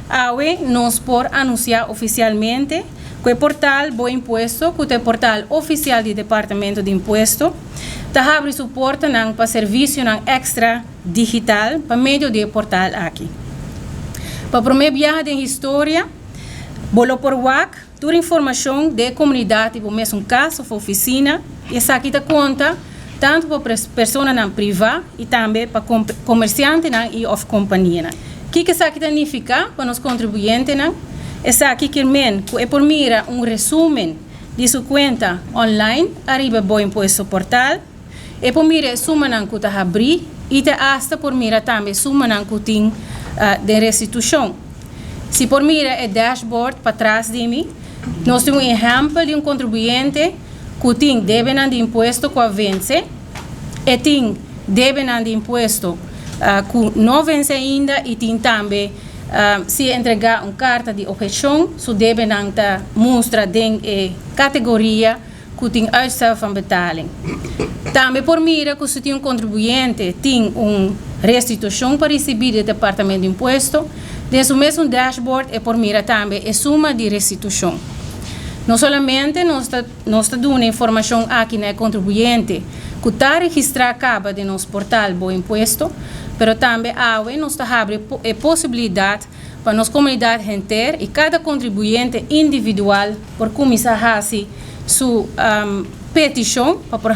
Awe nos por anunciar oficialmente que o portal Bom Imposto, que é o portal oficial do Departamento de Imposto, está abre suporte para serviço extra digital para meio do portal aqui. Para a primeira viagem em história, bolo por WAC, toda informação da comunidade, por mesmo caso, ou oficina, e essa aqui dá conta tanto para pessoas privada e também para comerciantes e of companhia. O que isso aqui significa para os contribuintes? Essa aqui que é por mira resumo de sua conta online, arriba Bom Imposto portal, e por mira suma que está abrir e hasta por mira também suma que tem de restituição. Se por mira é dashboard para trás de mim, nós temos exemplo de contribuinte que tem débito de imposto que vence e tem débito de imposto que não vence ainda e tem também se entregar uma carta de objeção, o débito mostra em categoria que tem uitstel van betaling. Também por mira que se tem contribuinte tem uma restituição para receber do Departamento de Imposto, desse mesmo dashboard é por mira também a suma de restituição. Não somente nós está dando informação aqui no contribuinte que está registrado acaba de nosso portal Bom Imposto, mas também nós está abrindo a possibilidade para nossa comunidade inteira e cada contribuinte individual por começar a fazer sua petição para por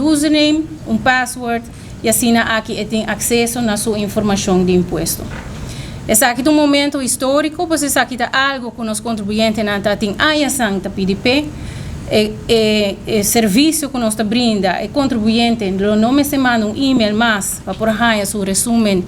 username, password e assim aqui tem acesso na sua informação de imposto. Esse aqui é um momento histórico, pois esse aqui é algo que os contribuintes não têm ação da PDP, e serviço que nós brinda, e contribuinte não me manda e-mail mais para por seu resumo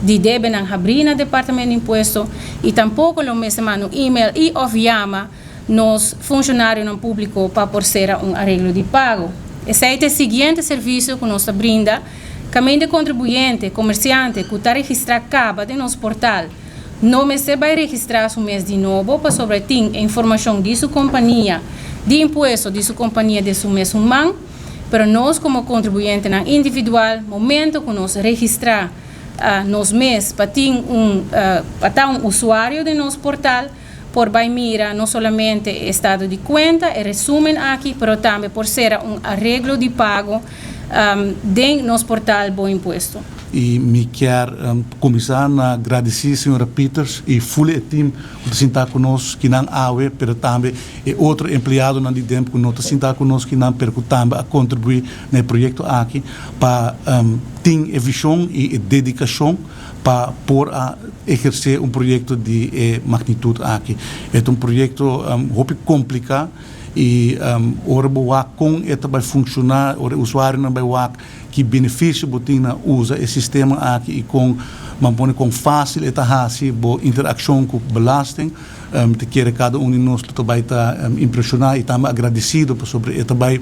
de débito na abrir no Departamento de Imposto e tampouco não me manda e-mail e ou chama nos funcionários públicos para por ser arreglo de pago. Esse é o seguinte serviço que nós brinda. Caminho de contribuinte, comerciante, que está registrado acaba de nosso portal, não me se vai registrar o mês de novo para sobre ter informação de sua companhia, de imposto de sua companhia de seu mês humano, mas nós como contribuinte individual, momento que nós registrar nos mês para ter um usuário de nosso portal, por vai mira não somente estado de conta e resumo aqui, mas também por ser arreglo de pago dentro nosso portal Bom Imposto. E me quero começar a agradecer a senhora Peters e todo o time que está conosco, que não awe, mas também é outro empregado no tempo que não está conosco, que não perco também a contribuir no projeto aqui, para ter a visão e a dedicação para por exercer projeto de magnitude aqui. É projeto muito complicado e ora boa com esta vai funcionar, ora usuário não vai boa que benefício botina usa esse sistema aqui e com fácil eta hasi bo interação com belasting te quer cada de nós que vai estar impressionado e também agradecido por sobre eta vai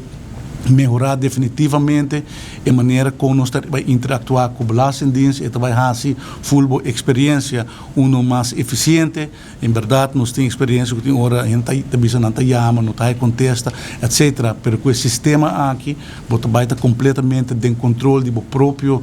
melhorar definitivamente a maneira como nós vai interactuar com o Belastingdienst, e vai fazer full experiência mais eficiente. Em verdade, nós temos experiência que tem hora a gente não chama, não contesta, etc. Mas com esse sistema aqui, você vai estar completamente em controle da própria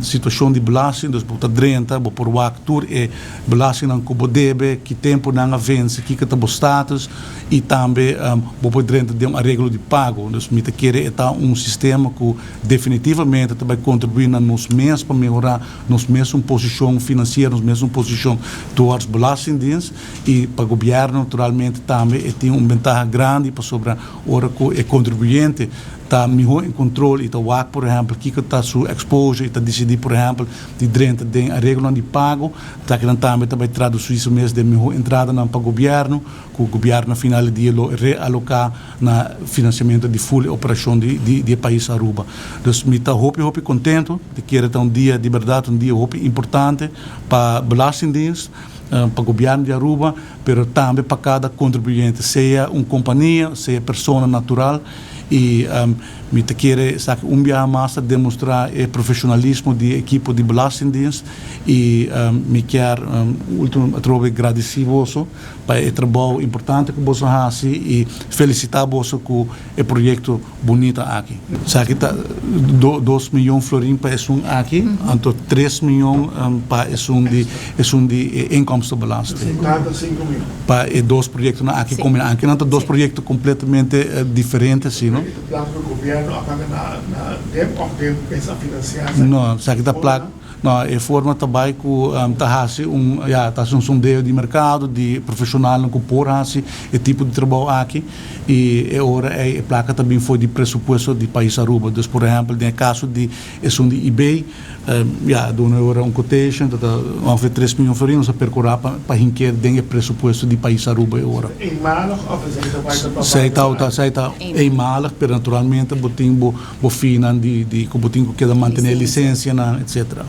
situação de belasting, então você drenta, você por actor e belasting não como deve, que tempo não avança, que está o status e também você drenta de arreglo de pago. Então, querer estar sistema que definitivamente vai contribuir na nos mês para melhorar nos mesma posição financeira, nos mesma posição towards Belastingdienst e para o governo naturalmente também tem vantagem grande para sobre a hora que o contribuinte está melhor em controle e está WAC, por exemplo, que está sua exposure e está decidir, por exemplo, de dentro de arreglo de pago, está que também vai traduzir isso mesmo de melhor entrada para o governo, que o governo no final do dia realocar na financiamento de full operação de país Aruba. Então, me está muito contente de que era um dia de verdade, um dia muito importante para Belastingdienst, para o governo de Aruba, mas também para cada contribuinte, seja uma companhia, seja pessoa natural. E me te quiere más demonstrar el profesionalismo de equipo de Belastingdienst e me quer último trovo agradecido para o trabalho importante que você faz e felicitar você com o projeto bonito aqui. Sabe que 2 milhões florins para isso aqui, então 3 milhões para isso de inkomstenbelasting. 55 mil. Para dois projetos aqui como aqui não dois projetos completamente diferentes, sim, não? Plano do governo apaga na DEM ou DEM pensa financiar? Não, sabe que tá placa. Não, é forma também que tá um sondeio de mercado, de profissional que por esse tipo de trabalho aqui e agora a placa também foi de pressuposto de país Aruba. Então, por exemplo, no caso de de eBay, dona agora quotation, ongeveer 3 miljoen florins para percorrer para hinker den pressuposto de país Aruba agora. Eenmalig of is het Zij está eenmalig, pero naturalmente botinho bo finan de botinho que manter licença, etc.